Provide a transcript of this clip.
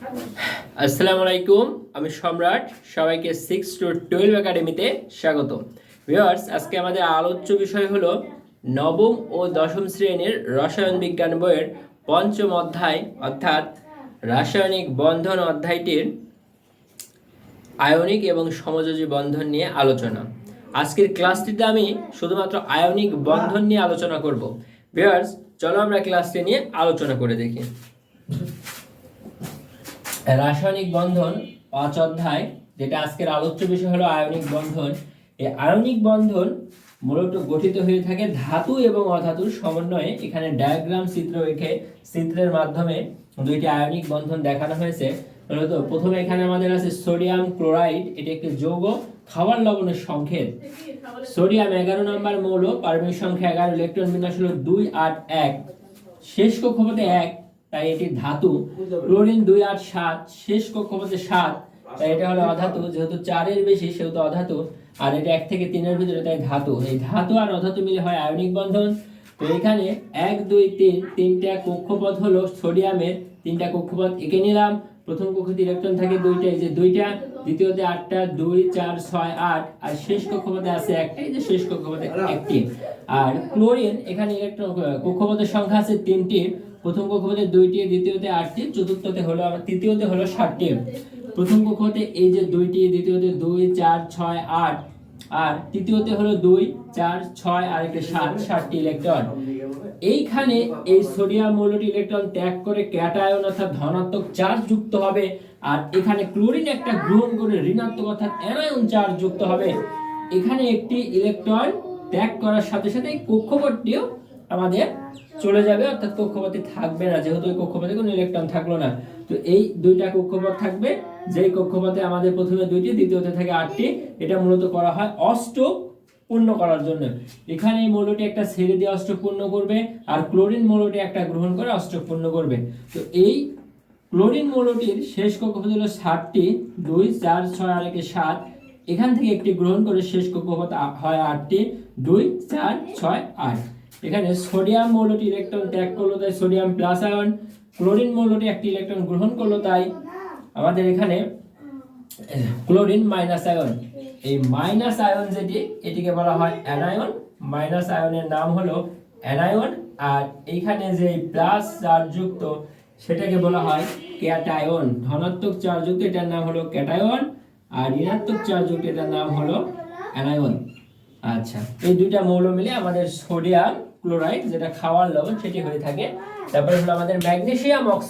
আসসালামু আলাইকুম, আমি সম্রাট। সবাইকে 6 to 12 একাডেমিতে স্বাগত। ভিউয়ার্স, আজকে আমাদের আলোচ্য বিষয় হলো নবম ও দশম শ্রেণীর রসায়ন বিজ্ঞান বইয়ের পঞ্চম অধ্যায় অর্থাৎ রাসায়নিক বন্ধন অধ্যায়টির আয়নিক এবং সমযোজী বন্ধন নিয়ে আলোচনা। আজকের ক্লাসটিতে আমি শুধুমাত্র আয়নিক বন্ধন নিয়ে আলোচনা করব। ভিউয়ার্স, চলো আমরা ক্লাসটি নিয়ে আলোচনা করে দেখি। রাসায়নিক বন্ধন 5 অধ্যায়, যেটা আজকের আলোচ্য বিষয় হলো আয়নিক বন্ধন। এই আয়নিক বন্ধন মূলত গঠিত হয়ে থাকে ধাতু এবং অধাতুর সমন্বয়ে। এখানে ডায়াগ্রাম চিত্র রেখে চিত্রের মাধ্যমে দুইটি আয়নিক বন্ধন দেখানো হয়েছে। মূলত প্রথমে এখানে আমাদের আছে সোডিয়াম ক্লোরাইড। এটি একটি যৌগ, খাবার লবণের সংকেত। সোডিয়াম 11 নম্বর মৌল, পারমাণবিক সংখ্যা 11, ইলেকট্রন বিন্যাস হলো 2, 8, 1, শেষ কক্ষপথে 1, তাই এটি ধাতু। ক্লোরিন 2, 8, 7, শেষ কক্ষপথে 7, তাই এটা হলো অধাতু। যেহেতু 4 এর বেশি সেহেতু অধাতু, আর এটা 1 থেকে 3 এর ভিতরে, তাই ধাতু। এই ধাতু আর অধাতু মিলে হয় আয়নিক বন্ধন। তো এখানে 1, 2, 3 তিনটা কক্ষপথ হলো সোডিয়ামের, তিনটা কক্ষপথ এঁকে নিলাম। প্রথম কক্ষপথে ইলেকট্রন থাকে 2টা, এই যে 2টা, দ্বিতীয়তে 8টা, 2, 4, 6, 8, আর শেষ কক্ষপথে আছে একটা, এই যে শেষ কক্ষপথে একটি। আর ক্লোরিন এখানে ইলেকট্রন কক্ষপথের সংখ্যা আছে 3টি। প্রথম কক্ষপথে 2টি, দ্বিতীয়তে 8টি, চতুর্থতে হলো তৃতীয়তে হলো 7টি। প্রথম কক্ষপথে এই যে 2টি, দ্বিতীয়তে 2, 4, 6, 8, আর তৃতীয়তে হলো 2, 4, 6 আর একটা 7, 7টি ইলেকট্রন। এইখানে এই সোডিয়াম মৌলটি ইলেকট্রন ত্যাগ করে ক্যাটায়ন অর্থাৎ ধনাত্মক চার্জ যুক্ত হবে, আর এখানে ক্লোরিন একটা গ্রহণ করে ঋণাত্মক অর্থাৎ অ্যানায়ন চার্জ যুক্ত হবে। এখানে একটি ইলেকট্রন ত্যাগ করার সাথে সাথে এই কক্ষপথটিও আমাদের চলে যাবে, অর্থাৎ কক্ষপথে থাকবে না, যেহেতু এই কক্ষপথে কোনো ইলেকট্রন থাকলো না। তো এই দুইটা কক্ষপথ থাকবে, যেই কক্ষপথে আমাদের প্রথমে 2টি, দ্বিতীয়তে থাকে 8টি। এটা মূলত করা হয় অষ্টক পূর্ণ করার জন্য। এখানে এই মৌলটি একটা ছেড়ে দিয়ে অষ্টক পূর্ণ করবে, আর ক্লোরিন মৌলটি একটা গ্রহণ করে অষ্টক পূর্ণ করবে। তো এই ক্লোরিন মৌলটির শেষ কক্ষপথ হলো 7টি, 2, 4, 6 আর একে 7। এখান থেকে একটি গ্রহণ করে শেষ কক্ষপথ হয় 8টি, 2, 4, 6, 8। এখানে সোডিয়াম মৌলটি ইলেকট্রন ত্যাগ করলো, তাই সোডিয়াম প্লাস আয়ন। ক্লোরিন মৌলটি একটি ইলেকট্রন গ্রহণ করলো, তাই আমাদের এখানে ক্লোরিন মাইনাস আয়ন। এই মাইনাস আয়ন যেটি, এটিকে বলা হয় অ্যানায়ন। মাইনাস আয়নের নাম হলো অ্যানায়ন। আর এইখানে যে প্লাস চার্জ যুক্ত সেটাকে বলা হয় ক্যাটায়ন। ধনাত্মক চার্জ যুক্ত এটার নাম হলো ক্যাটায়ন, আর ঋণাত্মক চার্জ যুক্ত এটার নাম হলো অ্যানায়ন। আচ্ছা, এই দুইটা মৌল মিলে আমাদের সোডিয়াম ক্লোরাইড, যেটা খাওয়ার লবণ, সেটি হয়ে থাকে। তারপরে হলো আমাদের ম্যাগনেসিয়াম অক্সাইড।